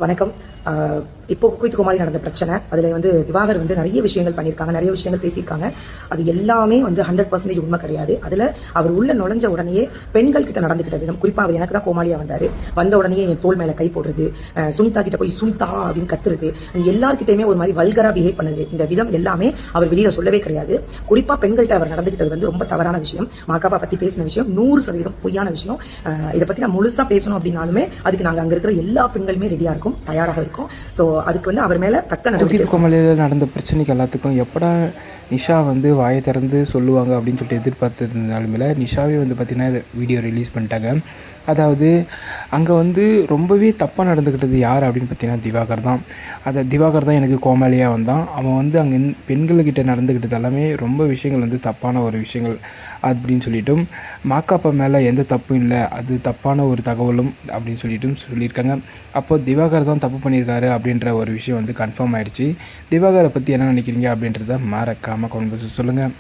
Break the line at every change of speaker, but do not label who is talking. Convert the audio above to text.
வணக்கம். இப்போ குக் கோமாளி நடந்த பிரச்சனை, அதில் திவாகர் நிறைய விஷயங்கள் பண்ணியிருக்காங்க, நிறைய விஷயங்கள் பேசியிருக்காங்க. அது எல்லாமே 100% உண்மை கிடையாது. அதில் அவர் உள்ள நுழைஞ்ச உடனேயே பெண்கள் கிட்ட நடந்துக்கிட்ட விதம், குறிப்பாக அவர் எனக்கு தான் கோமாளியா வந்த உடனே என் தோல் மேலே கை போடுறது, சுனிதா கிட்ட போய் சுனிதா அப்படின்னு கத்துறது, எல்லார்கிட்டையுமே ஒரு மாதிரி வல்கரா பிஹேவ் பண்ணது, இந்த விதம் எல்லாமே அவர் வெளியில சொல்லவே கிடையாது. குறிப்பாக பெண்கள்கிட்ட அவர் நடந்துக்கிட்டது ரொம்ப தவறான விஷயம். மாக்காப்பா பத்தி பேசின விஷயம் 100% பொய்யான விஷயம். இதை பத்தி நான் முழுசா பேசணும் அப்படின்னாலுமே அதுக்கு நாங்கள் அங்கே இருக்கிற எல்லா பெண்களுமே ரெடியா இருக்கும், தயாராக இருக்கும். ஸோ அதுக்கு அவர் மேலே தக்க
நடவடிக்கை. கோமாளியில் நடந்த பிரச்சனைக்கு எல்லாத்துக்கும் எப்படா நிஷா வாயை திறந்து சொல்லுவாங்க அப்படின்னு சொல்லிட்டு எதிர்பார்த்ததுனாலுமே நிஷாவே பார்த்திங்கன்னா வீடியோ ரிலீஸ் பண்ணிட்டாங்க. அதாவது அங்கே ரொம்பவே தப்பாக நடந்துக்கிட்டது யார் அப்படின்னு பார்த்தீங்கன்னா திவாகர் தான். திவாகர் தான் எனக்கு கோமாளியாக வந்தான். அவன் அங்கே பெண்கள்கிட்ட நடந்துக்கிட்டது எல்லாமே ரொம்ப விஷயங்கள் தப்பான ஒரு விஷயங்கள் அப்படின்னு சொல்லிட்டும், மாக்காப்பா மேலே எந்த தப்பும் இல்லை, அது தப்பான ஒரு தகவலும் அப்படின்னு சொல்லியிருக்காங்க. அப்போது திவாகர் தான் தப்பு பண்ணியிருக்காரு அப்படின்ற ஒரு விஷயம் கன்ஃபார்ம் ஆகிடுச்சு. திவாகரை பற்றி என்ன நினைக்கிறீங்க அப்படின்றத மறக்காமல் கமெண்ட் பாக்ஸில் சொல்லுங்கள்.